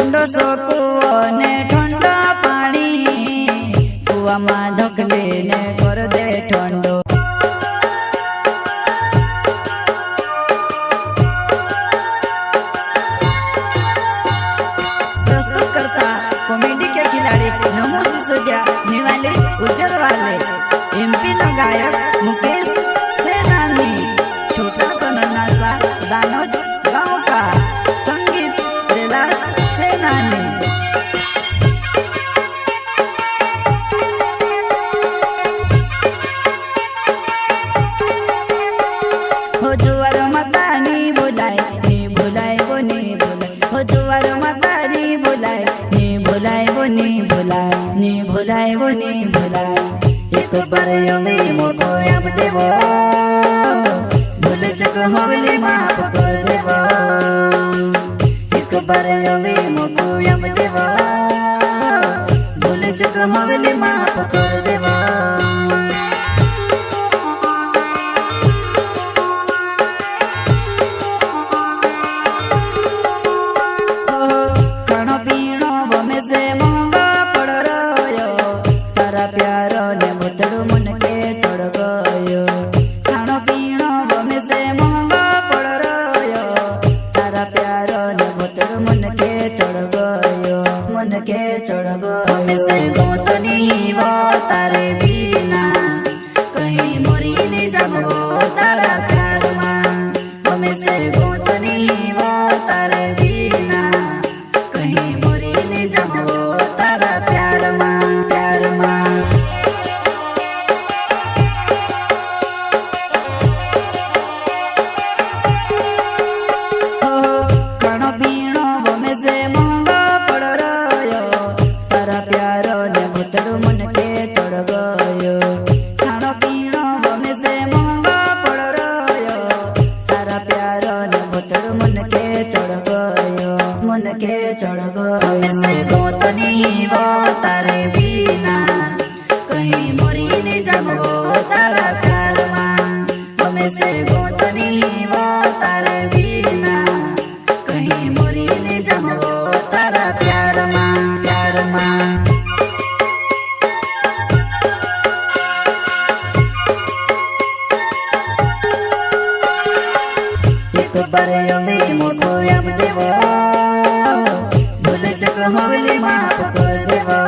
ઊંડો સો કૂવો ને ઠંડો પાણી, કૂવામાં ધકલીને કર દે ઠંડો. प्रस्तुत करता कॉमेडी के खिलाड़ी नमो सिसोदिया निवाले उज्जर वाले, एमपी नो गायक मुकेश सेनानी, छोटा सा नन्हा सा दानोद गांव का संगीत कैलाश सेनानी. हो जुआर माता नी बोलाय नी बोलाय वो नी बोलाय, हो जुआर माता नी बोलाय नी बोलाय वो नी बोलाय, नी बोलाय वो नी बोलाय. एक बार योली मोको याम देवो, भूल चुक होली माफ कर देवो. एक बार योली मोको याम देवो, भूल चुक होली माफ कर देवो. प्यारो ने भूतड़ू मन के चढ़ गयो, खानो पीनो बमे से महंगा पड़ रयो. तारा प्यारो ने भूतड़ू मन के चढ़ गयो, मन के चढ़ गयो. बमे से गोतनी वो तारे बिना कहीं मोरी ने जाबो तारा प्यार मां. बमे से गोतनी वो तारे बिना कहीं मोरी ने जाबो तारा प्यार मां, प्यार मां. मन के चढ़ गयो से गोतनी वो तारे बिना कहीं मोरी ने जाबो तारा प्यार मां. बमे से गोतनी वो तारे बिना कहीं मोरी ने जाबो तारा प्यार मां, प्यार मां. एक बार योली मोको याम देवो, भूल चुक होली माफ कर देवो.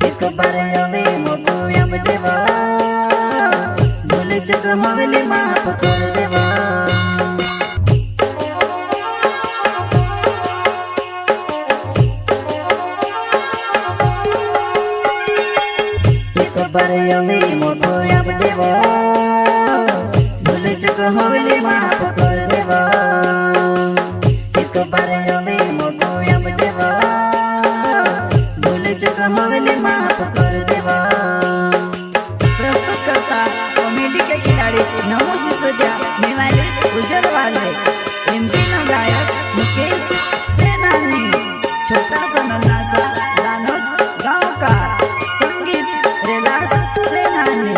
एक बार योली मोको याम देवो, भूल चुक होली माफ कर देवो. एक बार योली मोको याम देवो, भूल चुक होली माफ कर देवो. एक बार योली मोको याम देवो, भूल चुक होली माफ कर देवो. प्रस्तुत करता कॉमेडी के खिलाड़ी नमो सिसोदिया निवाले उज्जर वाले, एमपी नो गायक मुकेश सेनानी, छोटा सा नन्हा सा दानोद गांव का संगीत कैलाश सेनानी.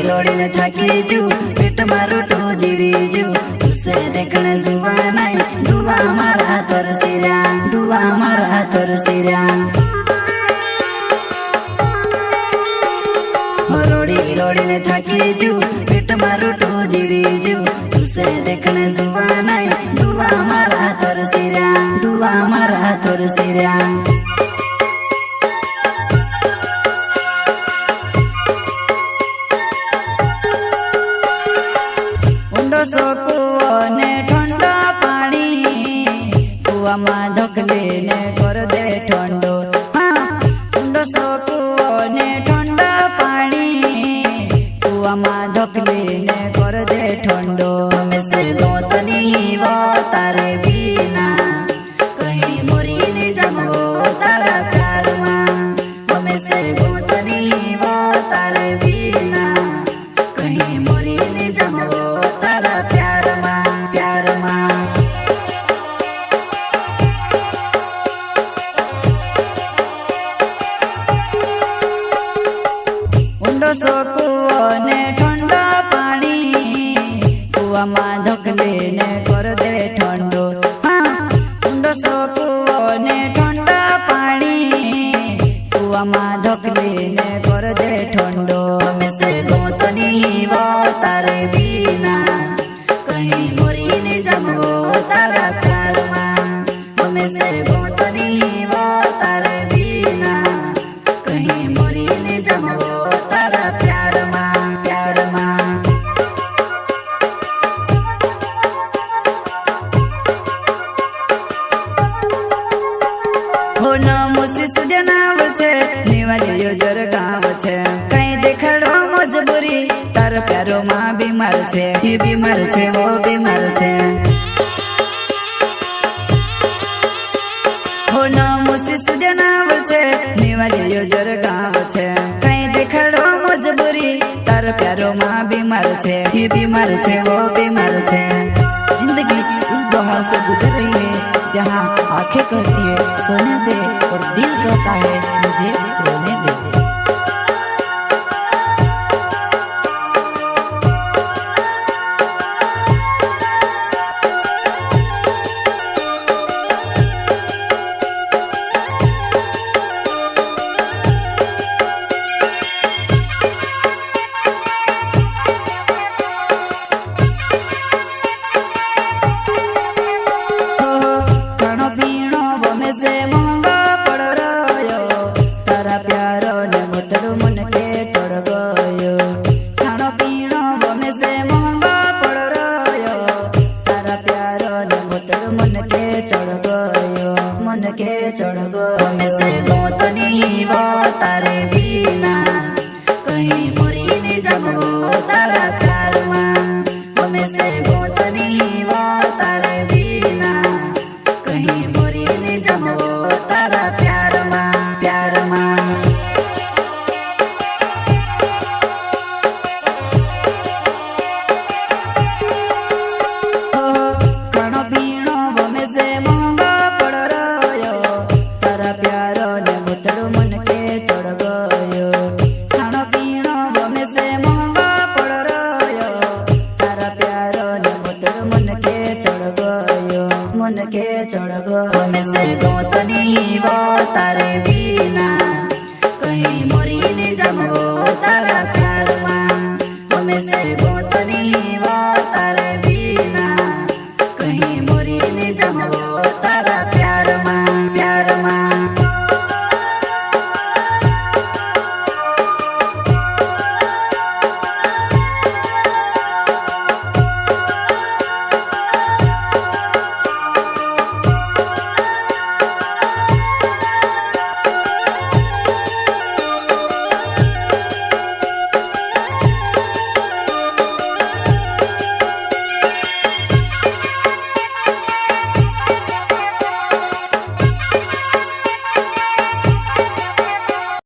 रोड़ी न थाकी जू पेट मारो टो जीरी जू, तुसे देखने जुआ नहीं डुआ मारा तोर सिरा, डुआ मारा तोर सिरा. रोड़ी न थाकी जू पेट मारो टो जीरी जू, तुसे देखने जुआ नहीं डुआ मारा तोर सिरा, डुआ मारा तोर सिरा. सो कूવો ने ठंडो पानी, कूવામાં ધકલીને કર દે ઠંડો. हाँ ઊંડો સો કૂવો ને ઠંડો પાણી, કૂવામાં ધકલીને કર દે ઠંડો. બમે से गोतनी वो तारे बिना कहीं मोरी ने जाबो तारा प्यार मां. बमे से गोतनी वो तारे बिना कहीं मोरी ने जाबो तारा प्यार मां, प्यार मां. छे ये बीमार छे वो बीमार छे हो नाम शिशु जनाव छे निवाली योजर गाँव छे कहीं देखाड़ो मजबूरी तार प्यारो माँ बीमार छे ये बीमार छे वो बीमार छे। जिंदगी उस दौर से गुजर रही है जहाँ आंखें कहती है सोने दे और दिल कहता है मुझे रोने दे। चढ़ गो से गो तो नहीं वो तारे बिना कहीं मुरी नहीं जमो तारा प्यार माँ में से गो तो नहीं वो तारे बिना कहीं मुरी नहीं जमो तारा प्यार माँ प्यार माँ। मन के चढ़ गो से गो तो नहीं वो तारे बिना कहीं मुरी नहीं जमो तारा प्यार माँ में से गो तो नहीं वो तारे बिना कहीं मुरी नहीं जमो तारा प्यार माँ।